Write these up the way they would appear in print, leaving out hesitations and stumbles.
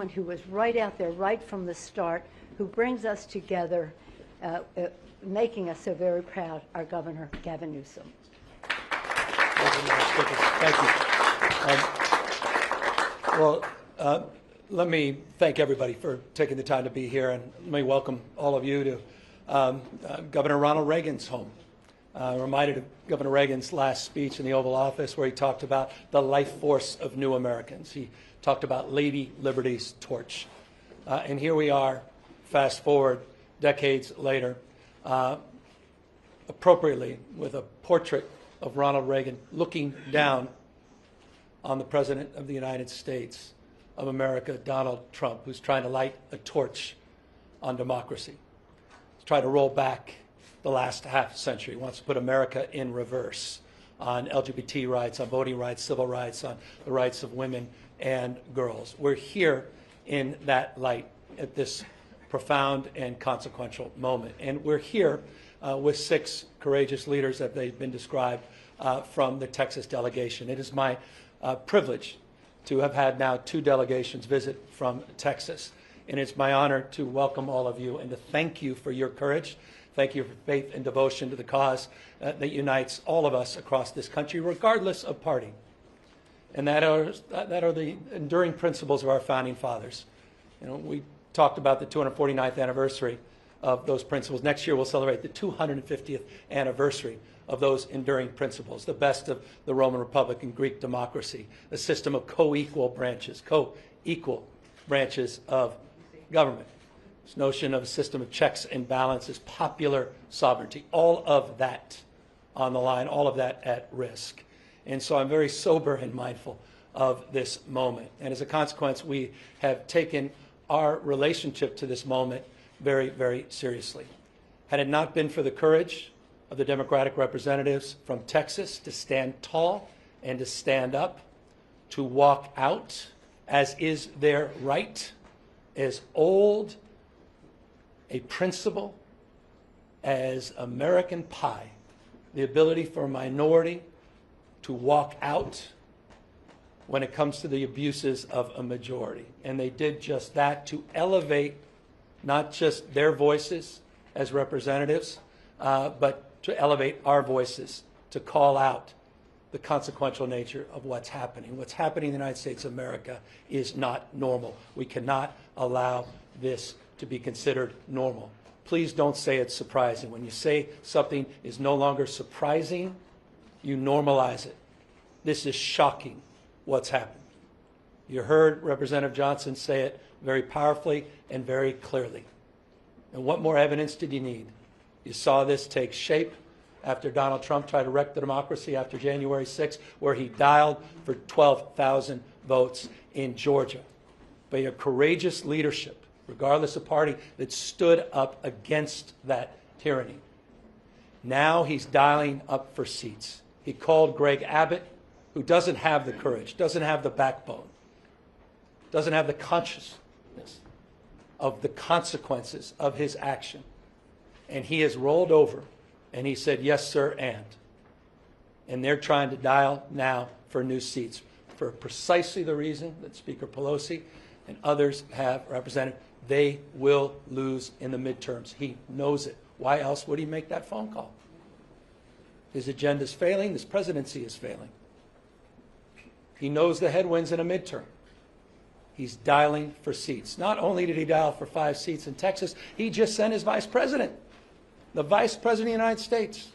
someone who was right out there, right from the start, who brings us together, making us so very proud, our Governor, Gavin Newsom. Thank you. Let me thank everybody for taking the time to be here, and let me welcome all of you to Governor Ronald Reagan's home. Reminded of Governor Reagan's last speech in the Oval Office, where he talked about the life force of new Americans. He talked about Lady Liberty's torch. And here we are, fast forward decades later, appropriately with a portrait of Ronald Reagan looking down on the President of the United States of America, Donald Trump, who's trying to light a torch on democracy. He's trying to roll back the last half century. He wants to put America in reverse on LGBT rights, on voting rights, civil rights, on the rights of women and girls. We're here in that light at this profound and consequential moment. And we're here with 6 courageous leaders, as they've been described, from the Texas delegation. It is my privilege to have had now 2 delegations visit from Texas. And it's my honor to welcome all of you and to thank you for your courage. Thank you for faith and devotion to the cause that unites all of us across this country, regardless of party. And that are the enduring principles of our founding fathers. You know, we talked about the 249th anniversary of those principles. Next year we'll celebrate the 250th anniversary of those enduring principles, the best of the Roman Republic and Greek democracy, a system of co-equal branches of government. This notion of a system of checks and balances, popular sovereignty, all of that on the line, all of that at risk. And so I'm very sober and mindful of this moment. And as a consequence, we have taken our relationship to this moment very, very seriously. Had it not been for the courage of the Democratic representatives from Texas to stand tall and to stand up, to walk out, as is their right, as old a principle as American pie, the ability for a minority to walk out when it comes to the abuses of a majority. And they did just that, to elevate not just their voices as representatives, but to elevate our voices, to call out the consequential nature of what's happening. What's happening in the United States of America is not normal. We cannot allow this to be considered normal. Please don't say it's surprising. When you say something is no longer surprising, you normalize it. This is shocking, what's happened. You heard Representative Johnson say it very powerfully and very clearly. And what more evidence did you need? You saw this take shape after Donald Trump tried to wreck the democracy after January 6th, where he dialed for 12,000 votes in Georgia. By your courageous leadership, regardless of party, that stood up against that tyranny. Now he's dialing up for seats. He called Greg Abbott, who doesn't have the courage, doesn't have the backbone, doesn't have the consciousness of the consequences of his action. And he has rolled over and he said, yes, sir, and they're trying to dial now for new seats for precisely the reason that Speaker Pelosi and others have represented. They will lose in the midterms. He knows it. Why else would he make that phone call? His agenda is failing. His presidency is failing. He knows the headwinds in a midterm. He's dialing for seats. Not only did he dial for 5 seats in Texas, he just sent his vice president, the vice president of the United States,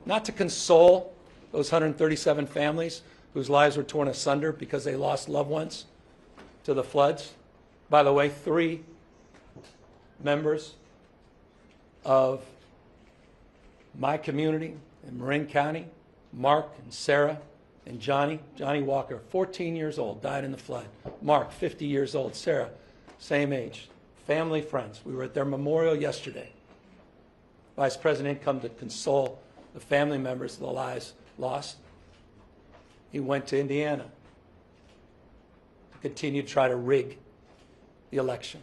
not to console those 137 families whose lives were torn asunder because they lost loved ones to the floods. By the way, 3 members of my community in Marin County, Mark and Sarah and Johnny Walker, 14 years old, died in the flood. Mark, 50 years old. Sarah, same age. Family, friends. We were at their memorial yesterday. Vice President come to console the family members of the lives lost. He went to Indiana to continue to try to rig the election.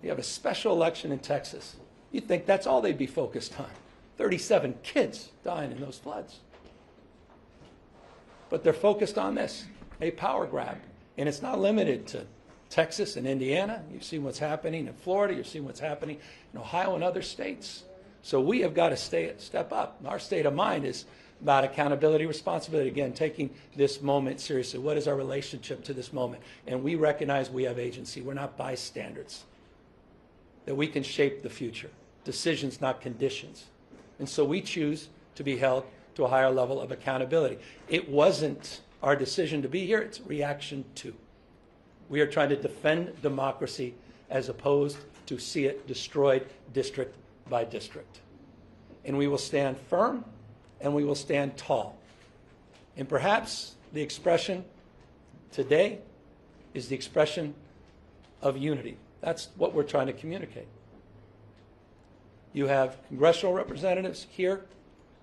You have a special election in Texas. You'd think that's all they'd be focused on. 37 kids dying in those floods. But they're focused on this, a power grab. And it's not limited to Texas and Indiana. You've seen what's happening in Florida. You've seen what's happening in Ohio and other states. So we have got to step up. Our state of mind is about accountability, responsibility. Again, taking this moment seriously. What is our relationship to this moment? And we recognize we have agency. We're not bystanders. That we can shape the future. Decisions, not conditions. And so we choose to be held to a higher level of accountability. It wasn't our decision to be here. It's reaction to. We are trying to defend democracy as opposed to see it destroyed district by district. And we will stand firm and we will stand tall. And perhaps the expression today is the expression of unity. That's what we're trying to communicate. You have congressional representatives here,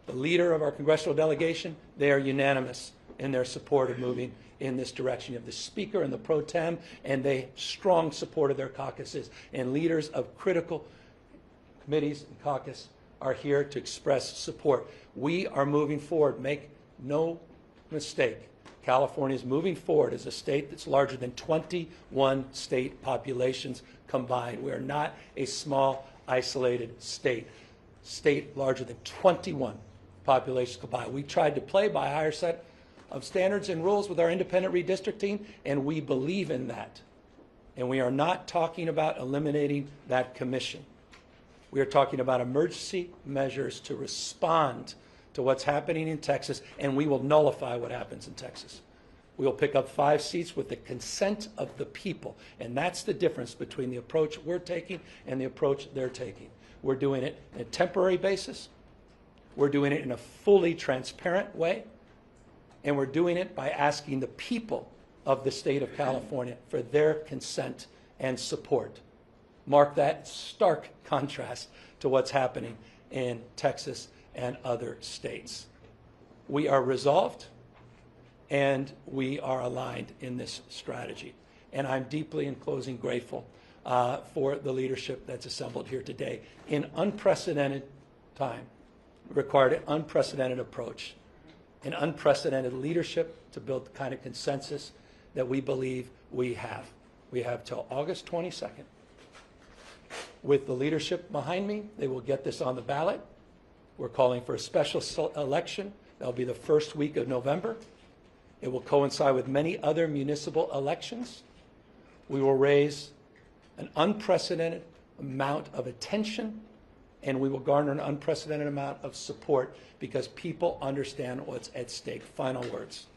the leader of our congressional delegation. They are unanimous in their support of moving in this direction. You have the Speaker and the Pro Tem, and they strong support of their caucuses. And leaders of critical committees and caucus are here to express support. We are moving forward. Make no mistake. California is moving forward as a state that's larger than 21 state populations combined. We are not a small, isolated state. State larger than 21 populations combined. We tried to play by a higher set of standards and rules with our independent redistricting, and we believe in that. And we are not talking about eliminating that commission. We are talking about emergency measures to respond to what's happening in Texas, and we will nullify what happens in Texas. We will pick up 5 seats with the consent of the people, and that's the difference between the approach we're taking and the approach they're taking. We're doing it on a temporary basis. We're doing it in a fully transparent way, and we're doing it by asking the people of the state of California for their consent and support. Mark that stark contrast to what's happening in Texas and other states. We are resolved and we are aligned in this strategy. And I'm deeply, in closing, grateful for the leadership that's assembled here today. In unprecedented time, required an unprecedented approach, an unprecedented leadership to build the kind of consensus that we believe we have. We have till August 22nd. With the leadership behind me, they will get this on the ballot. We're calling for a special election. That'll be the first week of November. It will coincide with many other municipal elections. We will raise an unprecedented amount of attention, and we will garner an unprecedented amount of support because people understand what's at stake. Final words.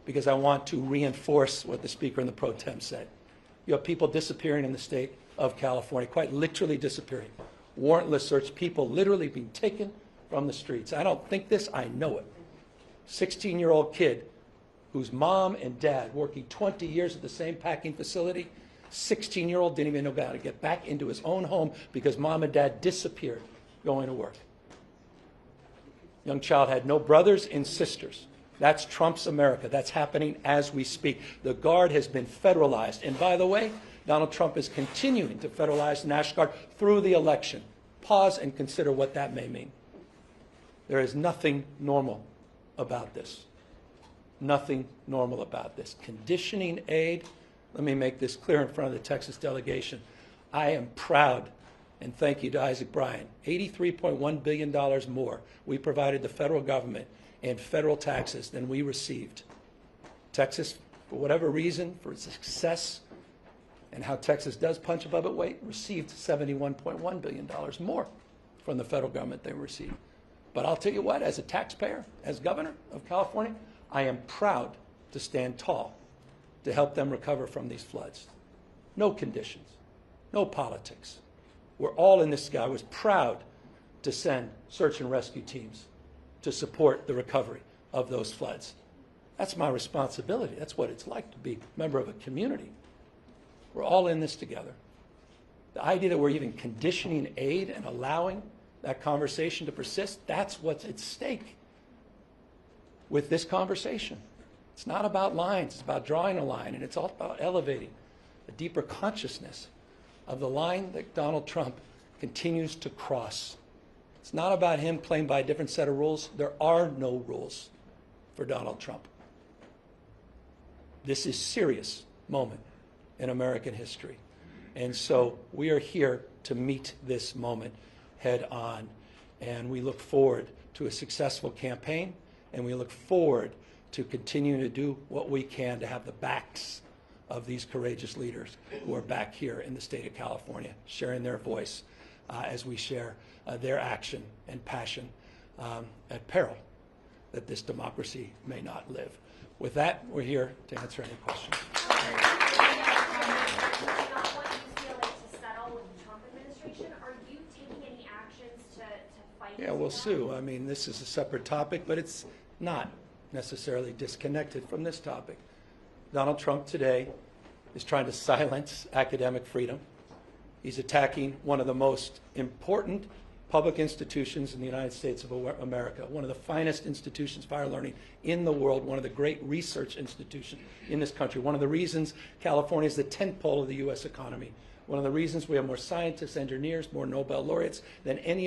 Because I want to reinforce what the Speaker and the Pro Tem said. You have people disappearing in the state of California, quite literally disappearing. Warrantless search, people literally being taken from the streets. I don't think this, I know it. 16-year-old kid whose mom and dad working 20 years at the same packing facility, 16-year-old didn't even know how to get back into his own home because mom and dad disappeared going to work. Young child had no brothers and sisters. That's Trump's America. That's happening as we speak. The Guard has been federalized. And by the way, Donald Trump is continuing to federalize the National Guard through the election. Pause and consider what that may mean. There is nothing normal about this. Nothing normal about this. Conditioning aid, let me make this clear in front of the Texas delegation. I am proud, and thank you to Isaac Bryan, $83.1 billion more we provided the federal government in federal taxes than we received. Texas, for whatever reason, for its success and how Texas does punch above its weight, received $71.1 billion more from the federal government they received. But I'll tell you what, as a taxpayer, as governor of California, I am proud to stand tall to help them recover from these floods. No conditions, no politics. We're all in this together. I was proud to send search and rescue teams to support the recovery of those floods. That's my responsibility. That's what it's like to be a member of a community. We're all in this together. The idea that we're even conditioning aid and allowing that conversation to persist, that's what's at stake with this conversation. It's not about lines, it's about drawing a line, and it's all about elevating a deeper consciousness of the line that Donald Trump continues to cross. It's not about him playing by a different set of rules. There are no rules for Donald Trump. This is a serious moment in American history. And so we are here to meet this moment head on. And we look forward to a successful campaign, and we look forward to continuing to do what we can to have the backs of these courageous leaders who are back here in the state of California, sharing their voice as we share their action and passion at peril that this democracy may not live. With that, we're here to answer any questions. Yeah, we'll sue. I mean, this is a separate topic, but it's not necessarily disconnected from this topic. Donald Trump today is trying to silence academic freedom. He's attacking one of the most important public institutions in the United States of America, one of the finest institutions for higher learning in the world, one of the great research institutions in this country, one of the reasons California is the tentpole of the U.S. economy, one of the reasons we have more scientists, engineers, more Nobel laureates than any